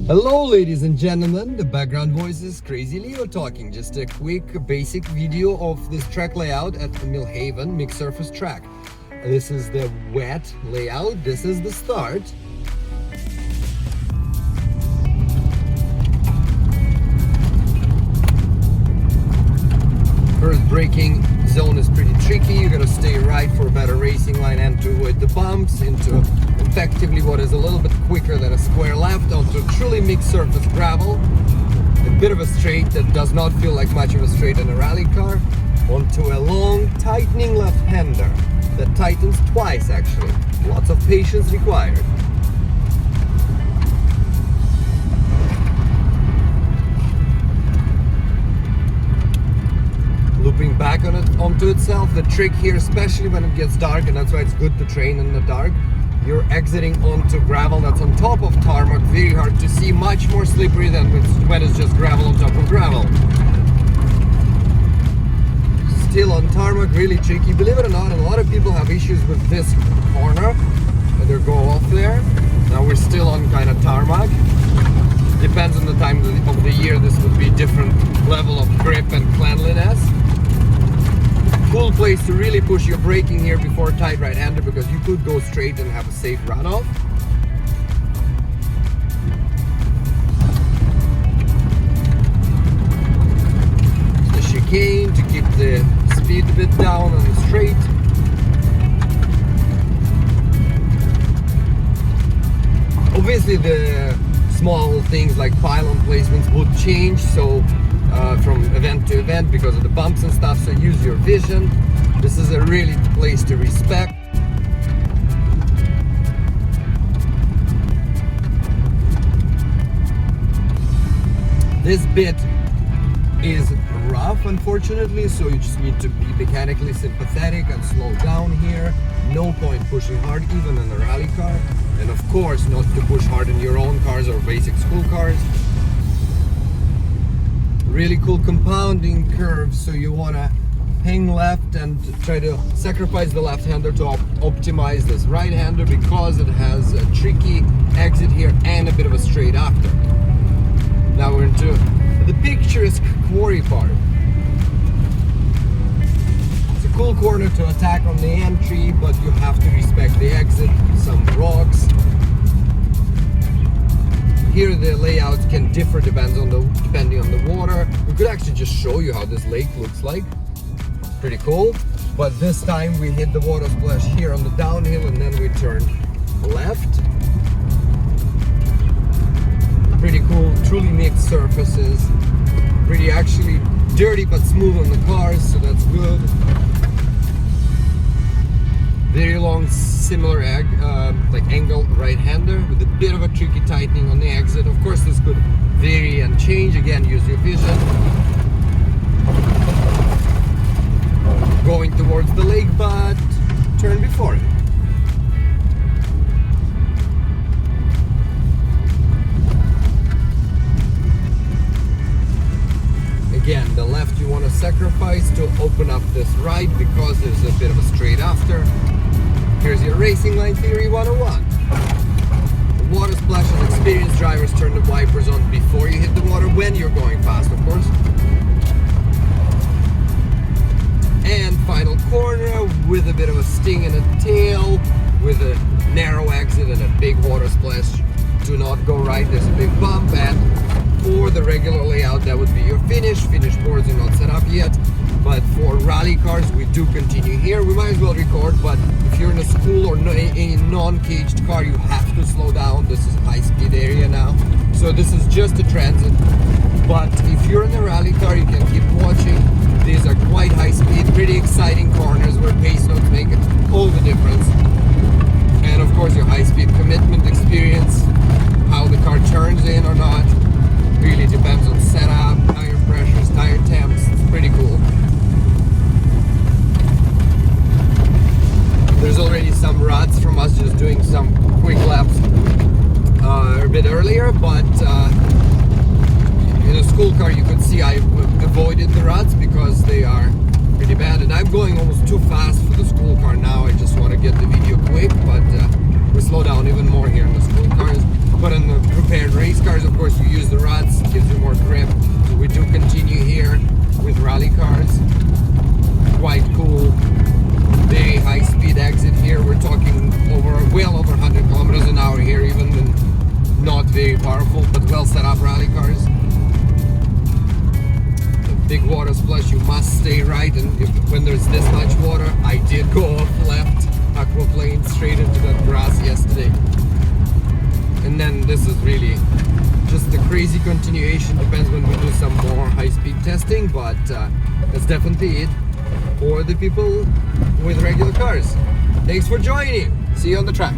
Hello ladies and gentlemen, the background voice is Crazy Leo talking. Just a quick basic video of this track layout at the Millhaven mixed surface track. This is the wet layout, this is the start. First braking zone is pretty tricky, you gotta stay right for a better racing line and to avoid the bumps into effectively what is a little bit quicker than a square left onto truly mixed surface gravel. A bit of a straight that does not feel like much of a straight in a rally car, onto a long tightening left-hander that tightens twice actually. Lots of patience required. Looping back onto itself. The trick here, especially when it gets dark, and that's why it's good to train in the dark, you're exiting onto gravel that's on top of tarmac, very hard to see, much more slippery than when it's just gravel on top of gravel. Still on tarmac, really tricky. Believe it or not, a lot of people have issues with this corner, and they go off there. Now we're still on kind of tarmac. Depends on the time of the year, this would be different level of grip and cleanliness. Cool place to really push your braking here before tight right-hander, because you could go straight and have a safe runoff. The chicane to keep the speed a bit down on the straight. Obviously the small things like pylon placements would change, so from event to event because of the bumps and stuff, so use your vision. This is a really place to respect. This bit is rough unfortunately, so you just need to be mechanically sympathetic and slow down here. No point pushing hard even in a rally car, and of course not to push hard in your own cars or basic school cars. Really cool compounding curves, so you want to hang left and try to sacrifice the left-hander to optimize this right-hander, because it has a tricky exit here and a bit of a straight after. Now we're into the picturesque quarry part. It's a cool corner to attack on the entry, but you have to respect the exit. Some rocks. Here the layouts can differ depending on the water. We could actually just show you how this lake looks like. Pretty cool. But this time we hit the water splash here on the downhill, and then we turn left. Pretty cool, truly mixed surfaces. Pretty actually dirty but smooth on the cars, so that's good. Very long, similar angle right-hander with a bit of a tricky tightening on the exit. Of course, this could vary and change. Again, use your vision. Going towards the lake, but turn before it. Again, the left you want to sacrifice to open up this right, because there's a bit of a straight after. Here's your racing line theory 101. The water splashes, experienced drivers turn the wipers on before you hit the water, when you're going fast, of course. And final corner with a bit of a sting in the tail, with a narrow exit and a big water splash. Do not go right, there's a big bump, and for the regular layout that would be your finish. Finish boards are not set up yet, but for rally cars we do continue here. We might as well record, but if you're in a school or any non-caged car, you have to slow down. This is a high-speed area now, so this is just a transit. But if you're in a rally car, you can keep watching. These are quite high-speed, pretty exciting corners where pace notes make all the difference. And of course your high-speed commitment experience, how the car turns in or not, really depends on setup, tire pressures, tire temps. It's pretty cool. There's already some ruts from us just doing some quick laps a bit earlier, but in a school car you could see I avoided the ruts because they are pretty bad, and I'm going almost too fast for the school car now. I just want to get the video quick, but we slow down even more here in the school cars. But in the prepared race race cars, of course, you use the rods, gives you more grip. So we do continue here with rally cars. Quite cool. Very high speed exit here. We're talking well over 100 kilometers an hour here, even not very powerful, but well set up rally cars. The big water splash, you must stay right, and when there's this much water, I did go off left, aquaplane straight into that grass yesterday. And then this is really just a crazy continuation. Depends when we do some more high-speed testing, but that's definitely it for the people with regular cars. Thanks for joining. See you on the track.